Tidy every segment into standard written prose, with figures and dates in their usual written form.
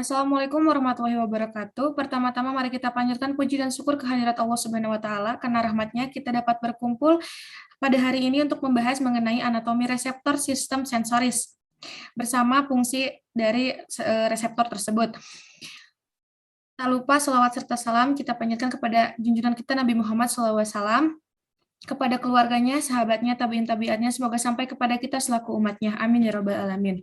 Assalamualaikum warahmatullahi wabarakatuh. Pertama-tama mari kita panjatkan puji dan syukur kehadirat Allah Subhanahu wa taala karena rahmatnya kita dapat berkumpul pada hari ini untuk membahas mengenai anatomi reseptor sistem sensoris bersama fungsi dari reseptor tersebut. Tak lupa selawat serta salam kita panjatkan kepada junjungan kita Nabi Muhammad SAW, kepada keluarganya, sahabatnya, tabiin tabiatnya, semoga sampai kepada kita selaku umatnya. Amin ya rabbal alamin.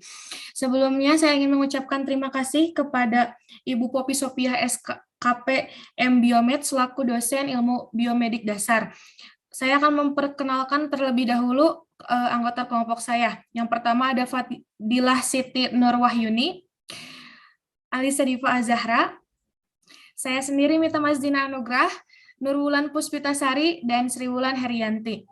Sebelumnya saya ingin mengucapkan terima kasih kepada Ibu Popi Sopiah SKP M Biomed selaku dosen ilmu biomedik dasar. Saya akan memperkenalkan terlebih dahulu anggota kelompok saya. Yang pertama ada Fadilah Siti Nurwahyuni, Alisa Diva Azahra, saya sendiri Mita Mazdina Anugrah, Nurwulan Puspitasari, dan Sri Wulan Herianti.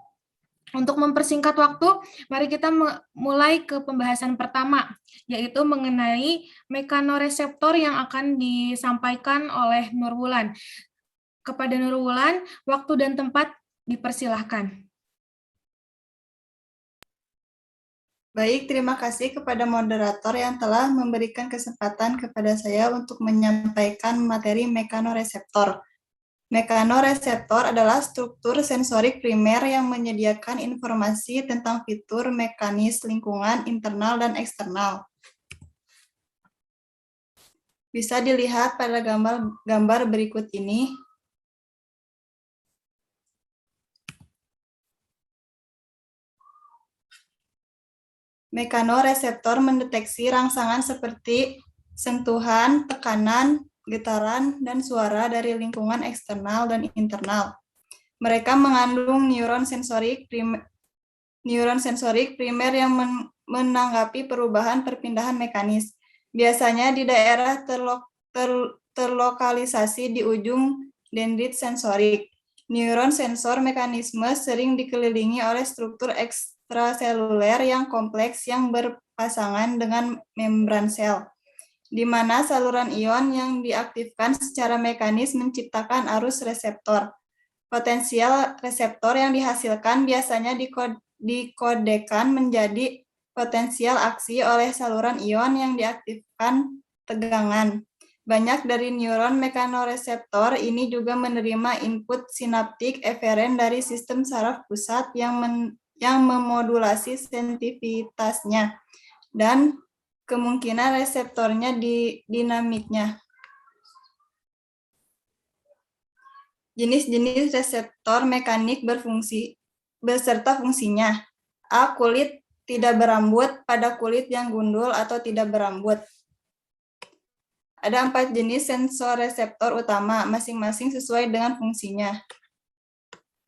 Untuk mempersingkat waktu, mari kita mulai ke pembahasan pertama, yaitu mengenai mekanoreseptor yang akan disampaikan oleh Nurwulan. Kepada Nurwulan, waktu dan tempat dipersilahkan. Baik, terima kasih kepada moderator yang telah memberikan kesempatan kepada saya untuk menyampaikan materi mekanoreseptor. Mekanoreseptor adalah struktur sensorik primer yang menyediakan informasi tentang fitur mekanis lingkungan internal dan eksternal. Bisa dilihat pada gambar berikut ini. Mekanoreseptor mendeteksi rangsangan seperti sentuhan, tekanan, getaran, dan suara dari lingkungan eksternal dan internal. Mereka mengandung neuron sensorik primer yang menanggapi perubahan perpindahan mekanis. Biasanya di daerah terlokalisasi di ujung dendrit sensorik. Neuron sensor mekanisme sering dikelilingi oleh struktur ekstraseluler yang kompleks yang berpasangan dengan membran sel, di mana saluran ion yang diaktifkan secara mekanis menciptakan arus reseptor. Potensial reseptor yang dihasilkan biasanya dikodekan menjadi potensial aksi oleh saluran ion yang diaktifkan tegangan. Banyak dari neuron mekanoreseptor ini juga menerima input sinaptik eferen dari sistem saraf pusat yang memodulasi sensitivitasnya dan kemungkinan reseptornya di dinamiknya. Jenis-jenis reseptor mekanik berfungsi beserta fungsinya. A. Kulit tidak berambut pada kulit yang gundul atau tidak berambut. Ada 4 jenis sensor reseptor utama, masing-masing sesuai dengan fungsinya.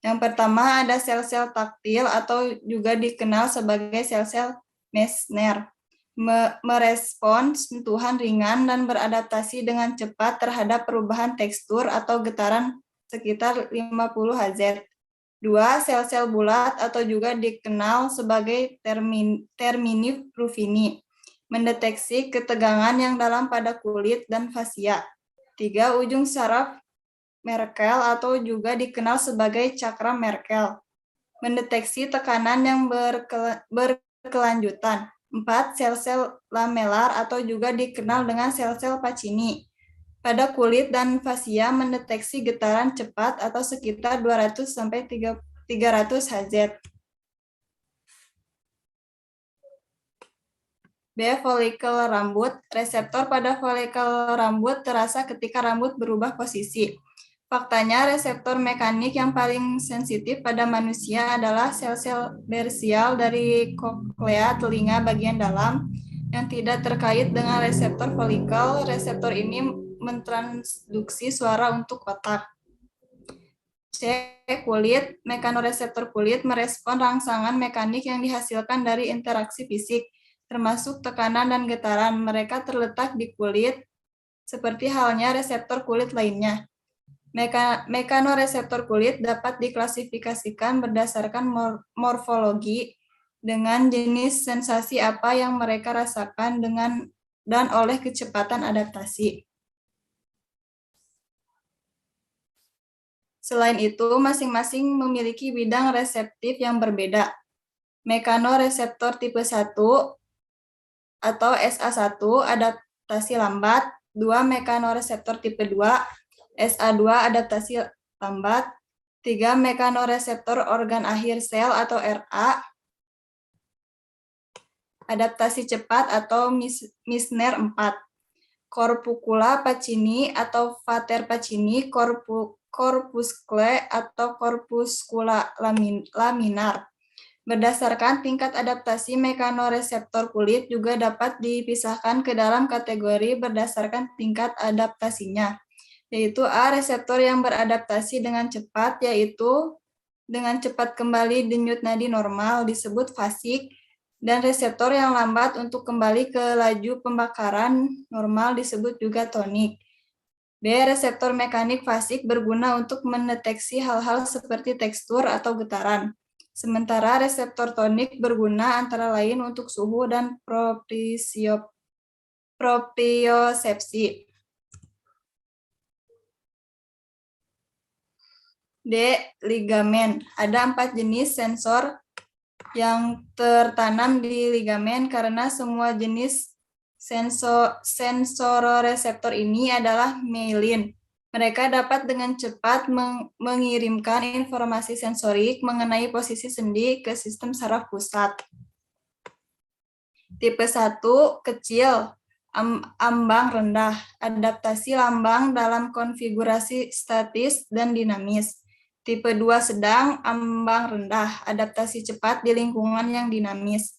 Yang pertama ada sel-sel taktil atau juga dikenal sebagai sel-sel Meissner. Merespons sentuhan ringan dan beradaptasi dengan cepat terhadap perubahan tekstur atau getaran sekitar 50 Hz. 2. Sel-sel bulat atau juga dikenal sebagai termini ruffini. Mendeteksi ketegangan yang dalam pada kulit dan fasia. 3. Ujung saraf Merkel atau juga dikenal sebagai cakra Merkel. Mendeteksi tekanan yang berkelanjutan. 4. Sel-sel lamelar atau juga dikenal dengan sel-sel Pacini. Pada kulit dan fasia mendeteksi getaran cepat atau sekitar 200 sampai 300 Hz. B. Folikel rambut. Reseptor pada folikel rambut terasa ketika rambut berubah posisi. Faktanya, reseptor mekanik yang paling sensitif pada manusia adalah sel-sel bersial dari koklea telinga bagian dalam yang tidak terkait dengan reseptor folikel. Reseptor ini mentransduksi suara untuk otak. C. Kulit. Mekanoreseptor kulit merespon rangsangan mekanik yang dihasilkan dari interaksi fisik, termasuk tekanan dan getaran. Mereka terletak di kulit, seperti halnya reseptor kulit lainnya. Mekanoreseptor kulit dapat diklasifikasikan berdasarkan morfologi dengan jenis sensasi apa yang mereka rasakan dan oleh kecepatan adaptasi. Selain itu, masing-masing memiliki bidang reseptif yang berbeda. Mekanoreseptor tipe 1 atau SA1 adaptasi lambat 2. Mekanoreseptor tipe 2, SA2 adaptasi lambat, 3. Mekanoreseptor organ akhir sel atau RA, adaptasi cepat atau Meissner 4. Corpuscula Pacini atau Vater Pacini, corpuscle atau corpuscula laminar. Berdasarkan tingkat adaptasi mekanoreseptor kulit juga dapat dipisahkan ke dalam kategori berdasarkan tingkat adaptasinya, yaitu A. Reseptor yang beradaptasi dengan cepat, yaitu dengan cepat kembali denyut nadi normal disebut fasik, dan reseptor yang lambat untuk kembali ke laju pembakaran normal disebut juga tonik. B. Reseptor mekanik fasik berguna untuk mendeteksi hal-hal seperti tekstur atau getaran. Sementara reseptor tonik berguna antara lain untuk suhu dan propriosepsi. D. Ligamen. Ada 4 jenis sensor yang tertanam di ligamen karena semua jenis sensororeseptor ini adalah myelin. Mereka dapat dengan cepat mengirimkan informasi sensorik mengenai posisi sendi ke sistem saraf pusat. Tipe 1 kecil, ambang rendah, adaptasi lambang dalam konfigurasi statis dan dinamis. Tipe 2 sedang, ambang rendah, adaptasi cepat di lingkungan yang dinamis.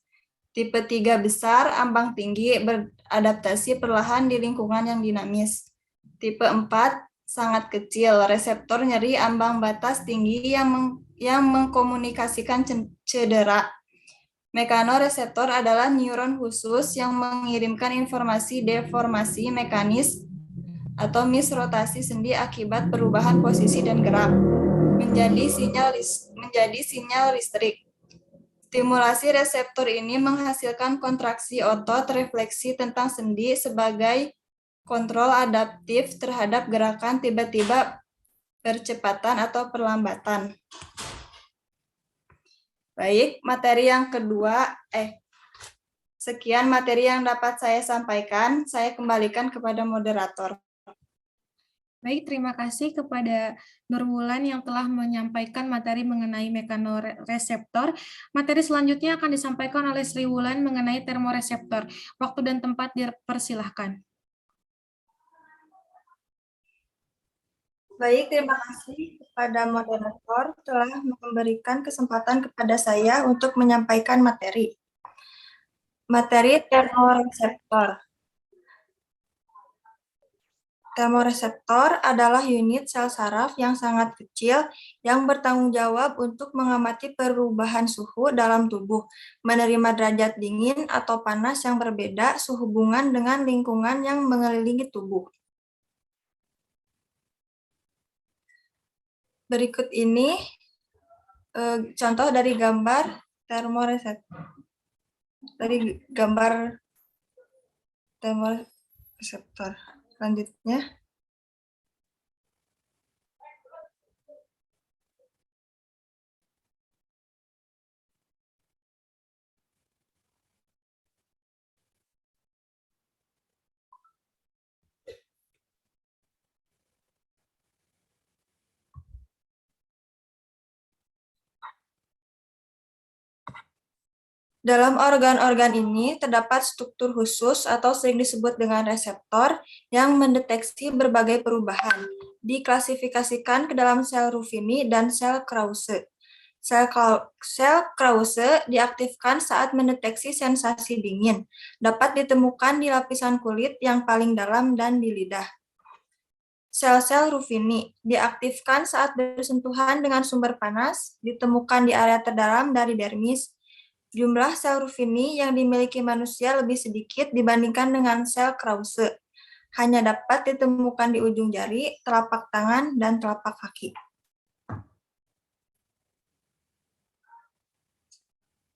Tipe 3 besar, ambang tinggi, beradaptasi perlahan di lingkungan yang dinamis. Tipe 4 sangat kecil, reseptor nyeri ambang batas tinggi yang mengkomunikasikan cedera. Mekanoreseptor adalah neuron khusus yang mengirimkan informasi deformasi mekanis atau misrotasi sendi akibat perubahan posisi dan gerak menjadi sinyal listrik. Stimulasi reseptor ini menghasilkan kontraksi otot refleksi tentang sendi sebagai kontrol adaptif terhadap gerakan tiba-tiba percepatan atau perlambatan. Baik, materi yang kedua, sekian materi yang dapat saya sampaikan. Saya kembalikan kepada moderator. Baik, terima kasih kepada Nurwulan yang telah menyampaikan materi mengenai mekanoreseptor. Materi selanjutnya akan disampaikan oleh Sri Wulan mengenai termoreseptor. Waktu dan tempat dipersilahkan. Baik, terima kasih kepada moderator telah memberikan kesempatan kepada saya untuk menyampaikan materi. Materi termoreseptor. Termoreseptor adalah unit sel saraf yang sangat kecil yang bertanggung jawab untuk mengamati perubahan suhu dalam tubuh, menerima derajat dingin atau panas yang berbeda sehubungan dengan lingkungan yang mengelilingi tubuh. Berikut ini contoh dari gambar termoreseptor. Dari gambar termoreseptor. Selanjutnya. Dalam organ-organ ini terdapat struktur khusus atau sering disebut dengan reseptor yang mendeteksi berbagai perubahan. Diklasifikasikan ke dalam sel Ruffini dan sel Krause. Sel Krause diaktifkan saat mendeteksi sensasi dingin. Dapat ditemukan di lapisan kulit yang paling dalam dan di lidah. Sel-sel Ruffini diaktifkan saat bersentuhan dengan sumber panas, ditemukan di area terdalam dari dermis. Jumlah sel Ruffini yang dimiliki manusia lebih sedikit dibandingkan dengan sel Krause. Hanya dapat ditemukan di ujung jari, telapak tangan, dan telapak kaki.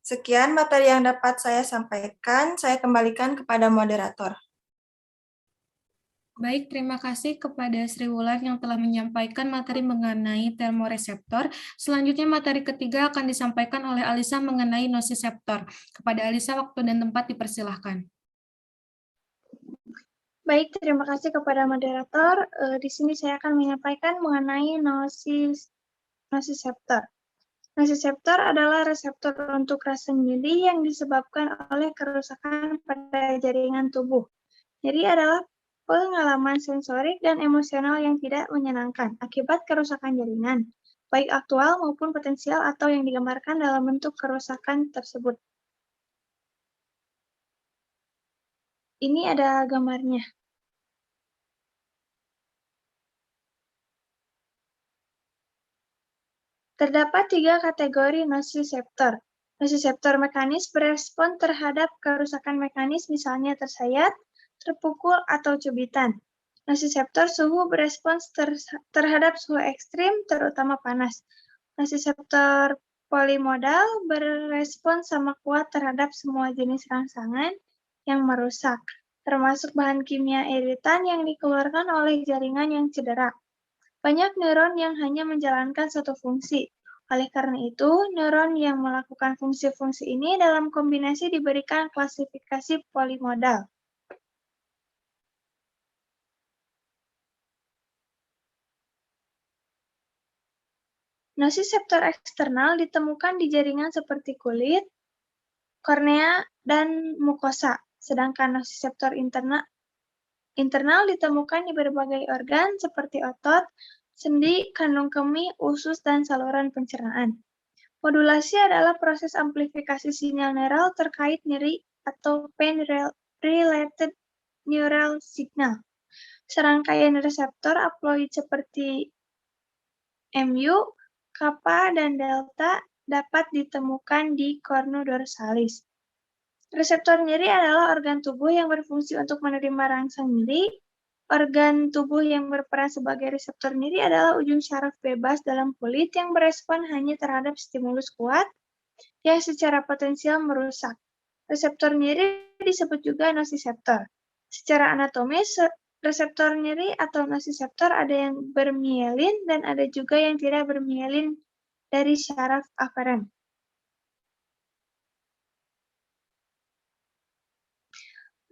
Sekian materi yang dapat saya sampaikan. Saya kembalikan kepada moderator. Baik, terima kasih kepada Sri Wulan yang telah menyampaikan materi mengenai termoreseptor. Selanjutnya materi ketiga akan disampaikan oleh Alisa mengenai nosiseptor. Kepada Alisa, waktu dan tempat dipersilahkan. Baik, terima kasih kepada moderator. Di sini saya akan menyampaikan mengenai nociceptor. Nociceptor adalah reseptor untuk rasa nyeri yang disebabkan oleh kerusakan pada jaringan tubuh. Nyeri adalah pengalaman sensorik dan emosional yang tidak menyenangkan akibat kerusakan jaringan, baik aktual maupun potensial atau yang digambarkan dalam bentuk kerusakan tersebut. Ini ada gambarnya. Terdapat 3 kategori nociceptor. Nociceptor mekanis berespon terhadap kerusakan mekanis, misalnya tersayat, terpukul, atau cubitan. Nociceptor suhu berespons terhadap suhu ekstrim, terutama panas. Nociceptor polimodal berespons sama kuat terhadap semua jenis rangsangan yang merusak, termasuk bahan kimia iritan yang dikeluarkan oleh jaringan yang cedera. Banyak neuron yang hanya menjalankan satu fungsi. Oleh karena itu, neuron yang melakukan fungsi-fungsi ini dalam kombinasi diberikan klasifikasi polimodal. Nociceptor eksternal ditemukan di jaringan seperti kulit, kornea, dan mukosa, sedangkan nociceptor internal ditemukan di berbagai organ seperti otot, sendi, kandung kemih, usus, dan saluran pencernaan. Modulasi adalah proses amplifikasi sinyal neural terkait nyeri atau pain-related neural signal. Serangkaian reseptor haploid seperti Mu, kappa, dan delta dapat ditemukan di cornudorsalis. Reseptor nyeri adalah organ tubuh yang berfungsi untuk menerima rangsang nyeri. Organ tubuh yang berperan sebagai reseptor nyeri adalah ujung syaraf bebas dalam kulit yang berespon hanya terhadap stimulus kuat yang secara potensial merusak. Reseptor nyeri disebut juga nociceptor. Secara anatomis, reseptor nyeri atau nociceptor ada yang bermielin dan ada juga yang tidak bermielin dari syaraf aferen.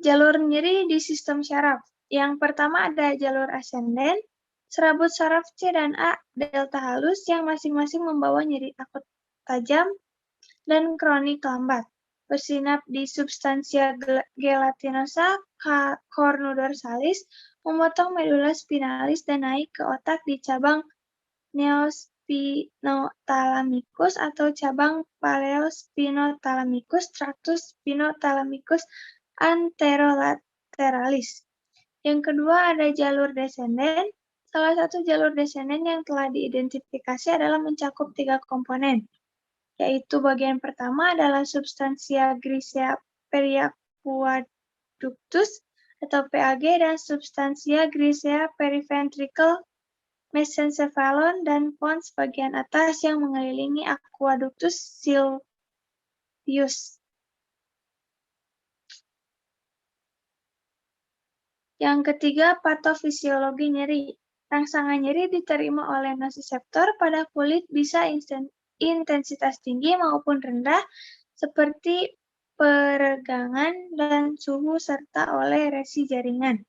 Jalur nyeri di sistem syaraf. Yang pertama ada jalur ascenden, serabut saraf C dan A delta halus yang masing-masing membawa nyeri akut tajam dan kronik lambat. Bersinap di substansia gelatinosa cornudorsalis, memotong medula spinalis dan naik ke otak di cabang neospinothalamicus atau cabang paleospinothalamicus tractus spinothalamicus anterolateralis. Yang kedua ada jalur descenden. Salah satu jalur descenden yang telah diidentifikasi adalah mencakup 3 komponen, yaitu bagian pertama adalah substansia grisea periaqueductus atau PAG dan substansia grisea periventricle mesencephalon dan pons bagian atas yang mengelilingi aqueductus sylvius. Yang ketiga, patofisiologi nyeri. Rangsangan nyeri diterima oleh nociceptor pada kulit bisa intensitas tinggi maupun rendah, seperti peregangan dan suhu serta oleh resi jaringan.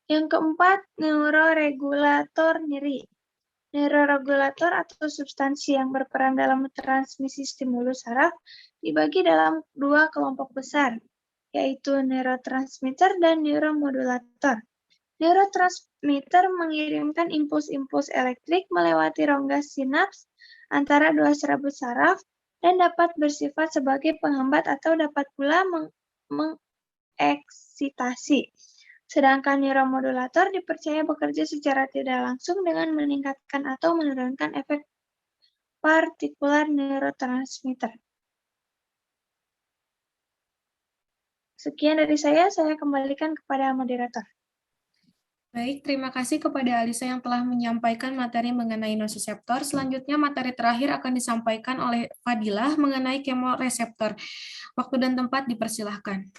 Yang keempat, neuroregulator nyeri. Neuroregulator atau substansi yang berperan dalam transmisi stimulus saraf dibagi dalam 2 kelompok besar, yaitu neurotransmitter dan neuromodulator. Neurotransmitter mengirimkan impuls-impuls elektrik melewati rongga sinaps antara 2 serabut saraf dan dapat bersifat sebagai penghambat atau dapat pula mengeksitasi. Sedangkan neuromodulator dipercaya bekerja secara tidak langsung dengan meningkatkan atau menurunkan efek partikular neurotransmitter. Sekian dari saya kembalikan kepada moderator. Baik, terima kasih kepada Alisa yang telah menyampaikan materi mengenai nociceptor. Selanjutnya materi terakhir akan disampaikan oleh Fadilah mengenai kemoreseptor. Waktu dan tempat dipersilahkan.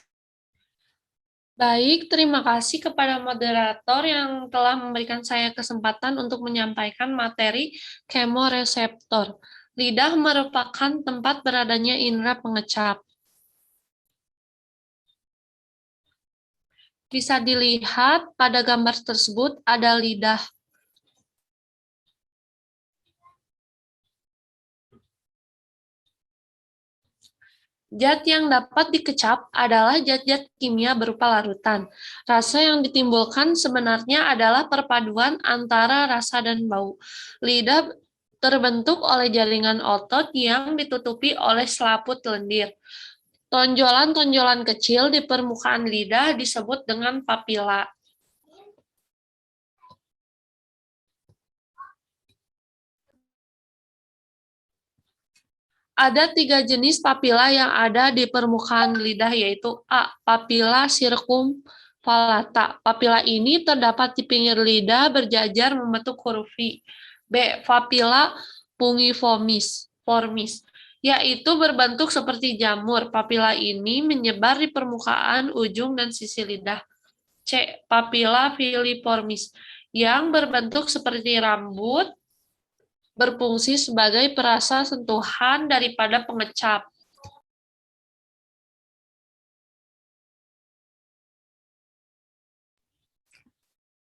Baik, terima kasih kepada moderator yang telah memberikan saya kesempatan untuk menyampaikan materi kemoreseptor. Lidah merupakan tempat beradanya indera pengecap. Bisa dilihat pada gambar tersebut ada lidah. Zat yang dapat dikecap adalah zat-zat kimia berupa larutan. Rasa yang ditimbulkan sebenarnya adalah perpaduan antara rasa dan bau. Lidah terbentuk oleh jaringan otot yang ditutupi oleh selaput lendir. Tonjolan-tonjolan kecil di permukaan lidah disebut dengan papila. Ada 3 jenis papila yang ada di permukaan lidah, yaitu A. Papila circumvallata. Papila ini terdapat di pinggir lidah berjajar membentuk huruf V. B. Papila pungiformis, yaitu berbentuk seperti jamur. Papila ini menyebar di permukaan ujung dan sisi lidah. C. Papila filiformis, yang berbentuk seperti rambut, berfungsi sebagai perasa sentuhan daripada pengecap.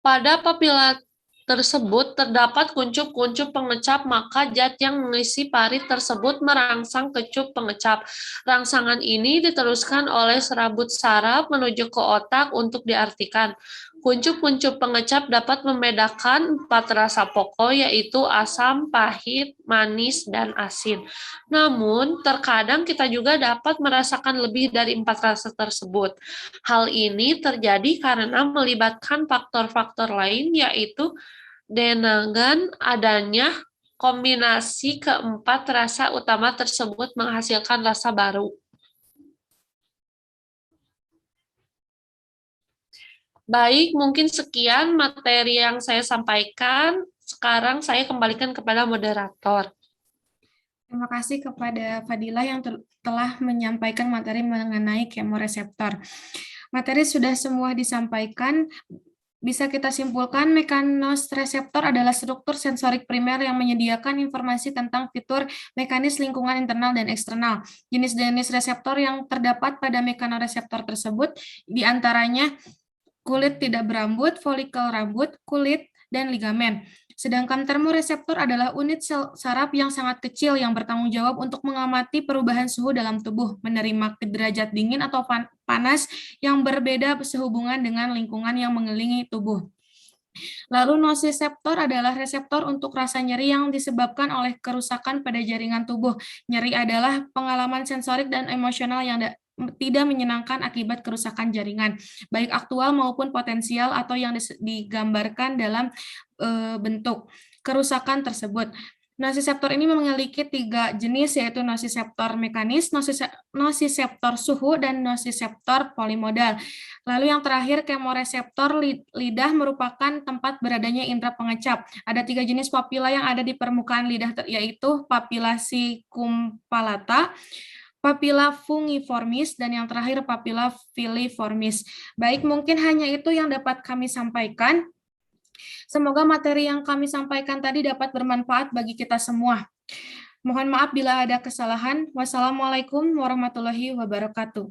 Pada papila tersebut terdapat kuncup-kuncup pengecap, maka zat yang mengisi parit tersebut merangsang kecup pengecap. Rangsangan ini diteruskan oleh serabut saraf menuju ke otak untuk diartikan. Kuncup-kuncup pengecap dapat membedakan 4 rasa pokok, yaitu asam, pahit, manis, dan asin. Namun, terkadang kita juga dapat merasakan lebih dari 4 rasa tersebut. Hal ini terjadi karena melibatkan faktor-faktor lain, yaitu dengan adanya kombinasi keempat rasa utama tersebut menghasilkan rasa baru. Baik, mungkin sekian materi yang saya sampaikan. Sekarang saya kembalikan kepada moderator. Terima kasih kepada Fadilah yang telah menyampaikan materi mengenai kemoreseptor. Materi sudah semua disampaikan. Bisa kita simpulkan, mekanosreseptor adalah struktur sensorik primer yang menyediakan informasi tentang fitur mekanis lingkungan internal dan eksternal. Jenis-jenis reseptor yang terdapat pada mekanoreseptor tersebut diantaranya kulit tidak berambut, folikel rambut, kulit, dan ligamen. Sedangkan termoreseptor adalah unit sel saraf yang sangat kecil yang bertanggung jawab untuk mengamati perubahan suhu dalam tubuh, menerima derajat dingin atau panas yang berbeda sehubungan dengan lingkungan yang mengelilingi tubuh. Lalu nosiseptor adalah reseptor untuk rasa nyeri yang disebabkan oleh kerusakan pada jaringan tubuh. Nyeri adalah pengalaman sensorik dan emosional yang tidak menyenangkan akibat kerusakan jaringan, baik aktual maupun potensial atau yang digambarkan dalam bentuk kerusakan tersebut. Nosiseptor ini memiliki 3 jenis, yaitu nosiseptor mekanis, nosiseptor suhu, dan nosiseptor polimodal. Lalu yang terakhir, kemoreseptor lidah merupakan tempat beradanya indera pengecap. Ada 3 jenis papila yang ada di permukaan lidah, yaitu papila circumvallata, papila fungiformis, dan yang terakhir papila filiformis. Baik, mungkin hanya itu yang dapat kami sampaikan. Semoga materi yang kami sampaikan tadi dapat bermanfaat bagi kita semua. Mohon maaf bila ada kesalahan. Wassalamualaikum warahmatullahi wabarakatuh.